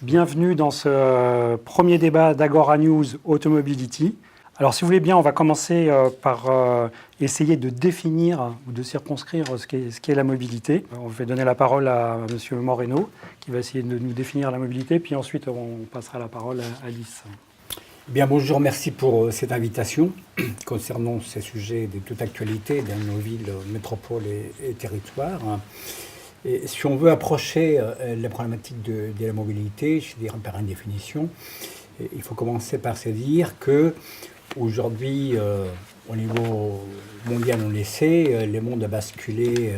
Bienvenue dans ce premier débat d'Agora News Automobility. Alors si vous voulez bien, on va commencer par essayer de définir ou de circonscrire ce qu'est la mobilité. On va donner la parole à M. Moreno qui va essayer de nous définir la mobilité, puis ensuite on passera la parole à Alice. Bien, bonjour, merci pour cette invitation concernant ces sujets de toute actualité dans nos villes, métropoles et territoires. Et si on veut approcher la problématique de la mobilité, je dirais par une définition, il faut commencer par se dire que aujourd'hui, au niveau mondial, on le sait, le monde a basculé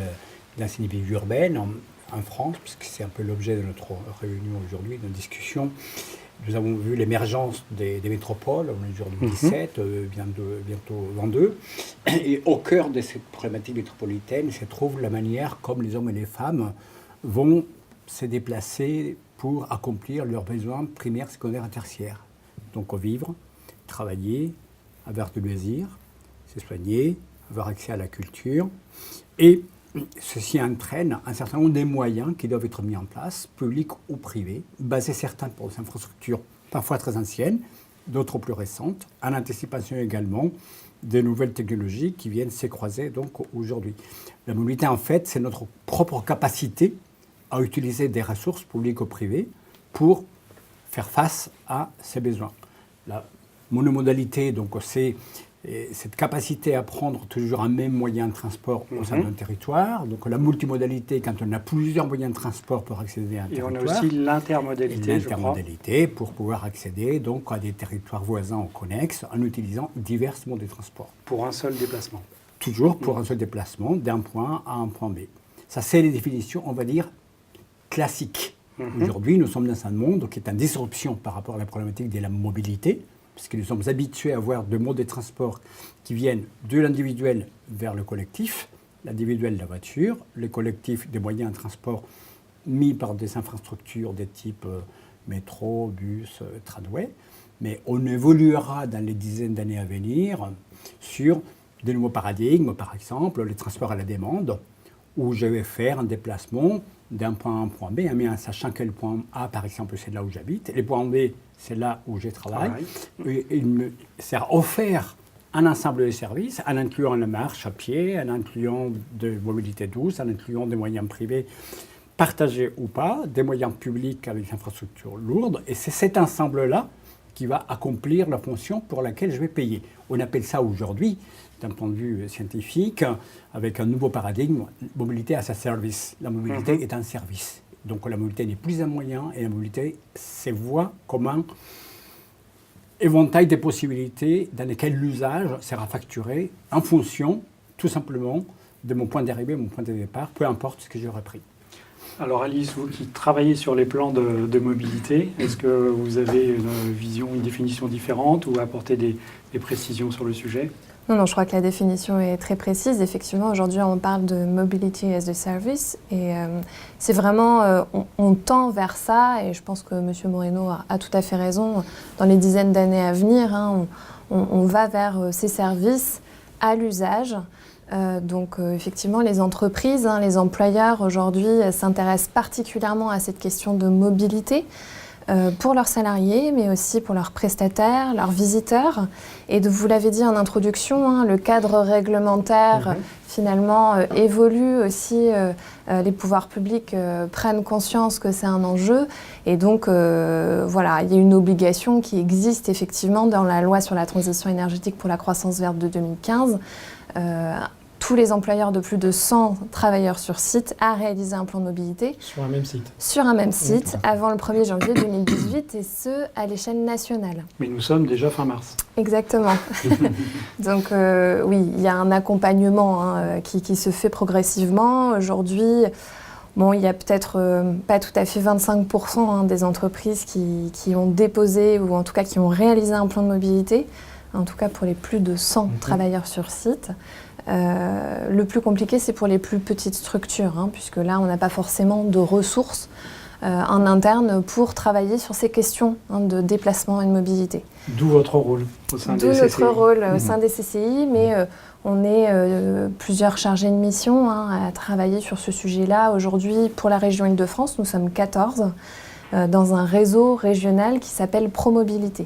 dans une vie urbaine en France, puisque c'est un peu l'objet de notre réunion aujourd'hui, de notre discussion. Nous avons vu l'émergence des métropoles, on est aujourd'hui 17, bientôt 22. Et au cœur de cette problématique métropolitaine se trouve la manière comme les hommes et les femmes vont se déplacer pour accomplir leurs besoins primaires, secondaires et tertiaires. Donc vivre, travailler, avoir de loisirs, se soigner, avoir accès à la culture. Et ceci entraîne un certain nombre de moyens qui doivent être mis en place, publics ou privés, basés certains pour des infrastructures parfois très anciennes, d'autres plus récentes, en anticipation également des nouvelles technologies qui viennent s'écroiser donc aujourd'hui. La mobilité, en fait, c'est notre propre capacité à utiliser des ressources publiques ou privées pour faire face à ces besoins. La monomodalité, donc, c'est cette capacité à prendre toujours un même moyen de transport au sein d'un territoire. Donc la multimodalité, quand on a plusieurs moyens de transport pour accéder à un territoire. Et on a aussi l'intermodalité, l'intermodalité pour pouvoir accéder donc, à des territoires voisins ou connexes en utilisant divers modes de transport. Pour un seul déplacement. Toujours pour un seul déplacement, d'un point A à un point B. Ça, c'est les définitions, on va dire, classiques. Aujourd'hui, nous sommes dans un monde qui est en disruption par rapport à la problématique de la mobilité, puisque nous sommes habitués à avoir deux modes de transport qui viennent de l'individuel vers le collectif, l'individuel la voiture, le collectif des moyens de transport mis par des infrastructures de type métro, bus, tramway, mais on évoluera dans les dizaines d'années à venir sur de nouveaux paradigmes, par exemple les transports à la demande, où je vais faire un déplacement d'un point A à un point B, mais en sachant que le point A, par exemple, c'est là où j'habite, et le point B, c'est là où je travaille. Et il me sert offert un ensemble de services, en incluant la marche à pied, en incluant de mobilité douce, en incluant des moyens privés partagés ou pas, des moyens publics avec des infrastructures lourdes. Et c'est cet ensemble-là qui va accomplir la fonction pour laquelle je vais payer. On appelle ça aujourd'hui, d'un point de vue scientifique, avec un nouveau paradigme, mobilité as a service. La mobilité est un service. Donc la mobilité n'est plus un moyen et la mobilité se voit comme un éventail de possibilités dans lesquelles l'usage sera facturé en fonction, tout simplement, de mon point d'arrivée, mon point de départ, peu importe ce que j'aurai pris. Alors Alice, vous qui travaillez sur les plans de mobilité, est-ce que vous avez une vision, une définition différente ou apporter des précisions sur le sujet ? Non, je crois que la définition est très précise. Effectivement, aujourd'hui, on parle de mobility as a service et c'est vraiment, on tend vers ça et je pense que M. Moreno a tout à fait raison. Dans les dizaines d'années à venir, on va vers ces services à l'usage. Donc effectivement, les entreprises, les employeurs aujourd'hui s'intéressent particulièrement à cette question de mobilité. Pour leurs salariés, mais aussi pour leurs prestataires, leurs visiteurs. Et vous l'avez dit en introduction, le cadre réglementaire finalement évolue aussi. Les pouvoirs publics prennent conscience que c'est un enjeu. Et donc, voilà, il y a une obligation qui existe effectivement dans la loi sur la transition énergétique pour la croissance verte de 2015. Tous les employeurs de plus de 100 travailleurs sur site à réaliser un plan de mobilité. Sur un même site. Sur un même site, avant le 1er janvier 2018, et ce, à l'échelle nationale. Mais nous sommes déjà fin mars. Exactement. Donc oui, il y a un accompagnement qui se fait progressivement. Aujourd'hui, bon, il y a peut-être pas tout à fait 25% des entreprises qui ont déposé, ou en tout cas qui ont réalisé un plan de mobilité, en tout cas pour les plus de 100 travailleurs sur site. Le plus compliqué, c'est pour les plus petites structures, puisque là, on n'a pas forcément de ressources en interne pour travailler sur ces questions de déplacement et de mobilité. D'où votre rôle au sein des CCI. D'où notre rôle au sein des CCI, mais on est plusieurs chargés de mission à travailler sur ce sujet-là. Aujourd'hui, pour la région Île-de-France, nous sommes 14. dans un réseau régional qui s'appelle Promobilité.